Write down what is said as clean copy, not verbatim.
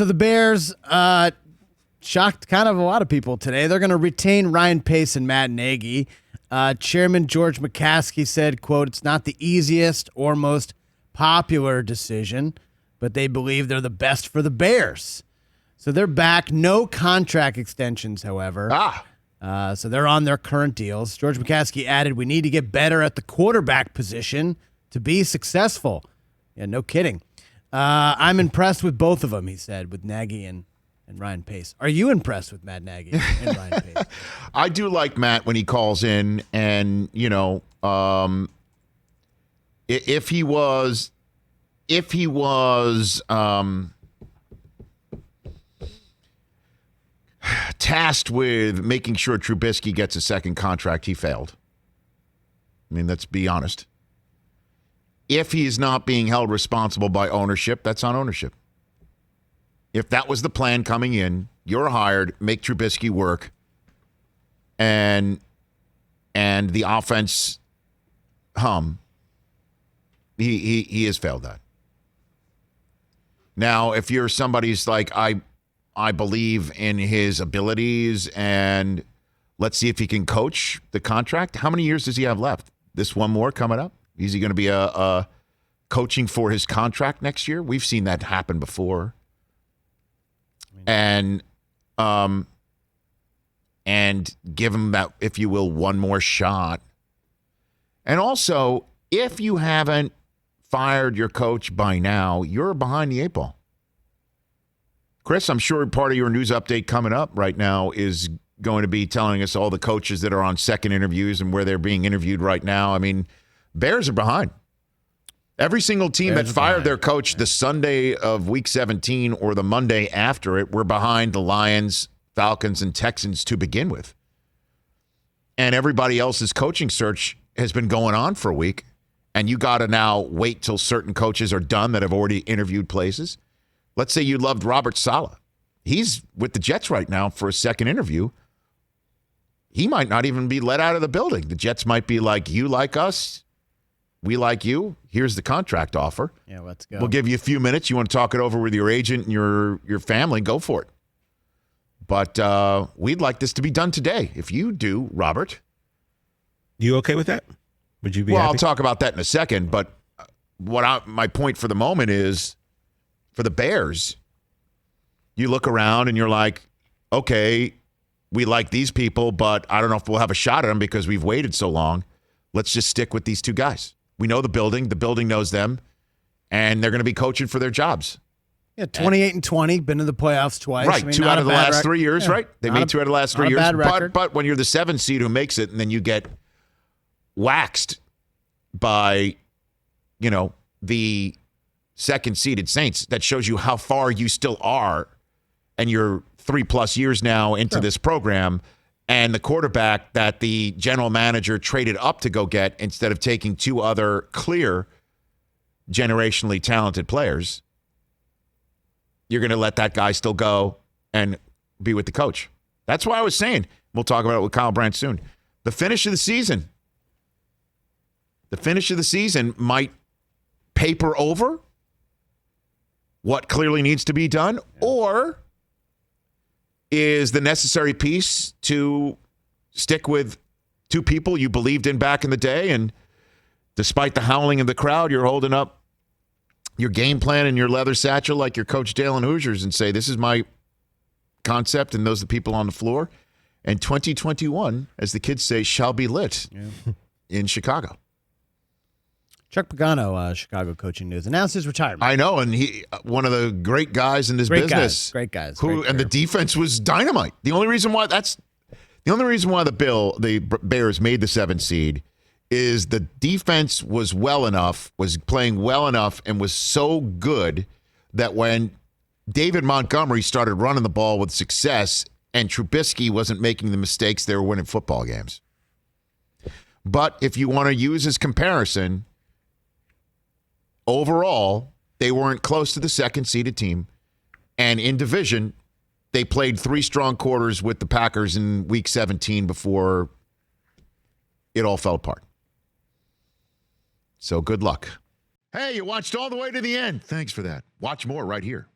So the Bears shocked kind of a lot of people today. They're going to retain Ryan Pace and Matt Nagy. Chairman George McCaskey said, quote, "It's not the easiest or most popular decision, but they believe they're the best for the Bears." So they're back. No contract extensions, however. So they're on their current deals. George McCaskey added, "We need to get better at the quarterback position to be successful." Yeah, no kidding. "I'm impressed with both of them," he said, with Nagy and Ryan Pace. Are you impressed with Matt Nagy and Ryan Pace? I do like Matt when he calls in, and if he was tasked with making sure Trubisky gets a second contract, he failed. I mean, let's be honest. If he is not being held responsible by ownership, that's on ownership. If that was the plan coming in, you're hired, make Trubisky work, and the offense hum. He has failed that. Now, if you're somebody's like, I believe in his abilities, and let's see if he can coach the contract. How many years does he have left? This one more coming up? Is he going to be a coaching for his contract next year? We've seen that happen before. And give him that, if you will, one more shot. And also, if you haven't fired your coach by now, you're behind the eight ball. Chris, I'm sure part of your news update coming up right now is going to be telling us all the coaches that are on second interviews and where they're being interviewed right now. I mean, Bears are behind. Every single team that fired their coach the Sunday of Week 17 or the Monday after it were behind the Lions, Falcons, and Texans to begin with. And everybody else's coaching search has been going on for a week, and you got to now wait till certain coaches are done that have already interviewed places. Let's say you loved Robert Saleh. He's with the Jets right now for a second interview. He might not even be let out of the building. The Jets might be like, you like us, we like you. Here's the contract offer. Yeah, let's go. We'll give you a few minutes. You want to talk it over with your agent and your family, go for it. But we'd like this to be done today. If you do, Robert. You okay with that? Would you be Well, happy? I'll talk about that in a second. But my point for the moment is, for the Bears, you look around and you're like, okay, we like these people, but I don't know if we'll have a shot at them because we've waited so long. Let's just stick with these two guys. We know the building knows them, and they're going to be coaching for their jobs. Yeah, 28-20, been to the playoffs twice. Right, I mean, two out of the last 3 years, right? They made two out of the last 3 years. Bad record. But when you're the 7th seed who makes it, and then you get waxed by, the second seeded Saints, that shows you how far you still are, and you're 3+ years now into this program, and the quarterback that the general manager traded up to go get instead of taking two other clear generationally talented players, you're going to let that guy still go and be with the coach. That's why I was saying, we'll talk about it with Kyle Brandt soon, the finish of the season might paper over what clearly needs to be done, or is the necessary piece to stick with two people you believed in back in the day, and despite the howling of the crowd, you're holding up your game plan and your leather satchel like your coach Dalen Hoosiers and say, this is my concept, and those are the people on the floor. And 2021, as the kids say, shall be lit in Chicago. Chuck Pagano, Chicago coaching news, announced his retirement. I know, and he one of the great guys in this business. Great guys. And the defense was dynamite. The only reason why the Bears made the 7th seed is the defense was playing well enough, and was so good that when David Montgomery started running the ball with success and Trubisky wasn't making the mistakes, they were winning football games. But if you want to use as comparison, overall, they weren't close to the second-seeded team. And in division, they played 3 strong quarters with the Packers in Week 17 before it all fell apart. So good luck. Hey, you watched all the way to the end. Thanks for that. Watch more right here.